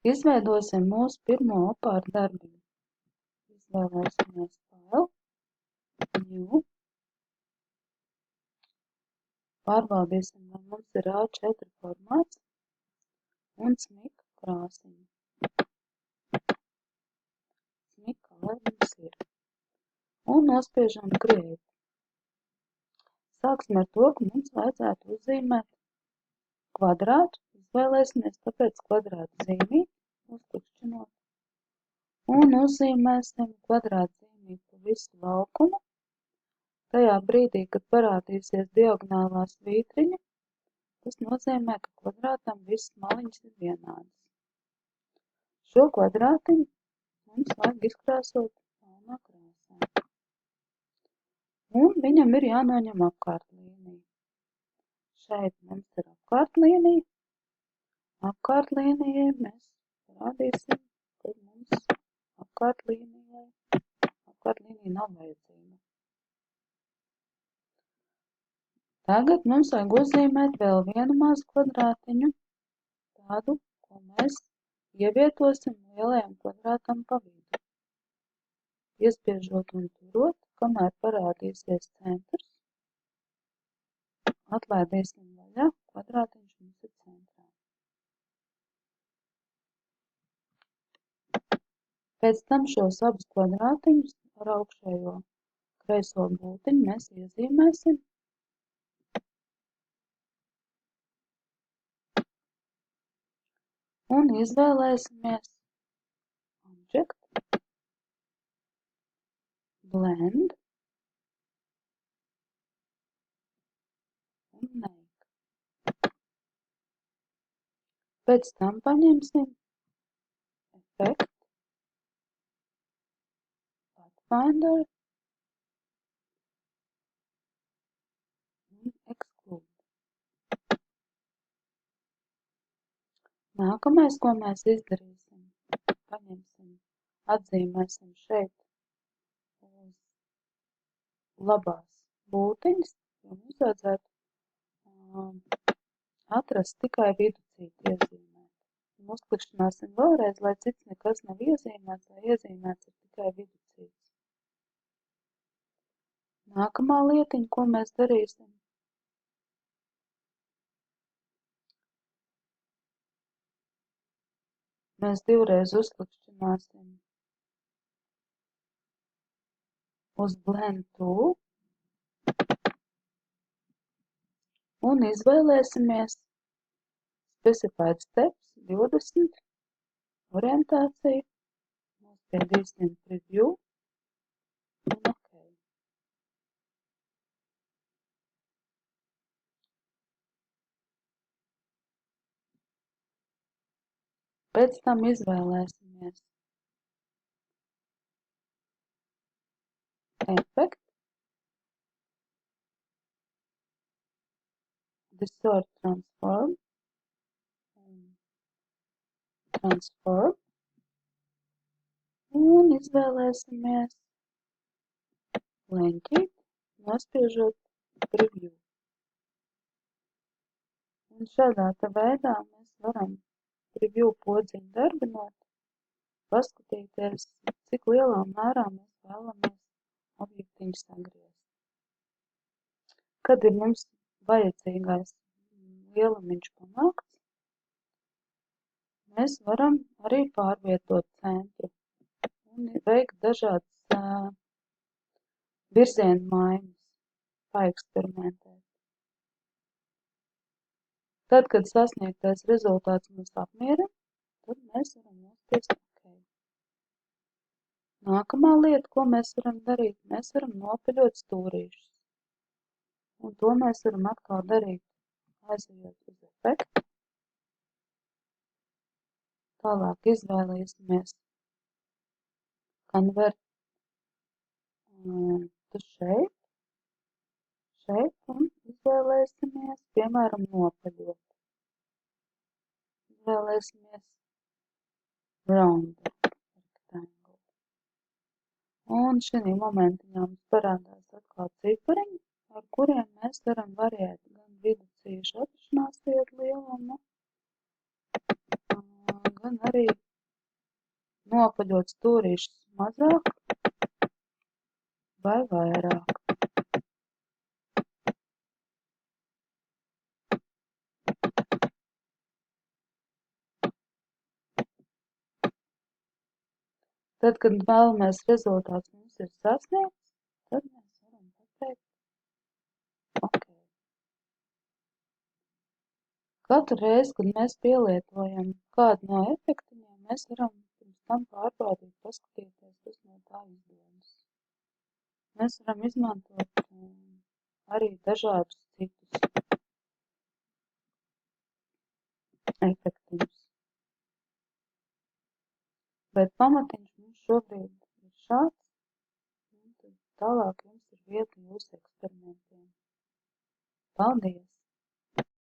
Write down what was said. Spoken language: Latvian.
Izveidosim mūsu pirmo opartu darbiņu. Izvēlēsimies File, New. Pārbaudīsim, vai mums ir A4 formāts un smika krāsiņa. Smika, lai mums ir. Un nospiežam Create. Sāksim ar to, ka mums vajadzētu uzzīmēt kvadrātu. Izvēlēsimies tāpēc kvadrātu zīmīt, uzklikšķinot. Un uzzīmēsim kvadrātu zīmīt pa visu laukumu. Tajā brīdī, kad parādīsies diagonālā svītriņa, tas nozīmē, ka kvadrātam visas maliņas ir vienādas. Šo kvadrātiņu mums vajag izkrāsot melnā krāsā. Un viņam ir jānoņem apkārtlīnija. Šeit mums ir apkārtlīnija. Apkārtlīnijai mēs parādīsim, ka mums apkārtlīnija nav vajadzīga. Tagad mums vajag uzzīmēt vēl vienu mazu kvadrātiņu, tādu, ko mēs ievietosim lielajam kvadrātam pa vidu. Piespiežot un turot, kamēr parādīsies centrs, atlaidīsim vaļā, kvadrātiņš mums ir centrā. Pēc tam šos abus kvadrātiņus ar augšējo kreiso būtiņu mēs iezīmēsim. Un izvēlēsimies Object, Blend un Make. Pēc tam paņemsim Effect, Pathfinder un Exclude. Nākamais, ko mēs izdarīsim, paņemsim, atzīmēsim šeit uz labās būtiņas, jo mums vajadzētu atrast tikai viducīti iezīmēt. Un uzklikšķināsim vēlreiz, lai cits nekas nav iezīmēts, vai iezīmēts ir tikai viducīts. Nākamā lietiņa, ko mēs darīsim, mēs divreiz uzklikšķināsim uz Blend Tool un izvēlēsimies Specified Steps 20, orientāciju, nospiedīsim Preview un OK. Pēc tam izvēlēsimies Effect, Distort Transform un Transform un izvēlēsimies leņķīt, nospiežot Preview. Un šādā veidā mēs varam Preview podziņu darbinot, paskatīties, cik lielā mērā mēs vēlamies objektiņu sagriezt. Kad ir mums vajadzīgais lielumiņš panākts, mēs varam arī pārvietot centru un veikt dažādas virzienu maiņas, paeksperimentēt. Tad, kad sasniegtais rezultāts mums apmierina, tad mēs varam nospiest OK. Nākamā lieta, ko mēs varam darīt, mēs varam nopeļot stūrīšus. Un to mēs varam atkal darīt, aizejot uz efektu. Tālāk izvēlēsimies Convert to Shape. Šeit un izvēlēsimies, piemēram, nopeļot. Izvēlēsimies Round Rectangle. Un šī momentiņā mums parādās atkal cipariņi, ar kuriem mēs varam variēt gan viducīšu atrašanās vietu lielumu, gan arī nopaļot stūrīšus mazāk vai vairāk. Tad, kad vēlamais rezultāts mums ir sasniegts, tad mēs varam pateikt OK. Katru reizi, kad mēs pielietojam kādu no efektiņiem, mēs varam pirms tam pārbaudīt, paskatīties, kas no tā izdodas. Mēs varam izmantot arī dažādus citus efektiņus. Bet pamatiņš mums šobrīd ir šāds, un tad tālāk jums ir vieta jūsu eksperimentiem. Paldies!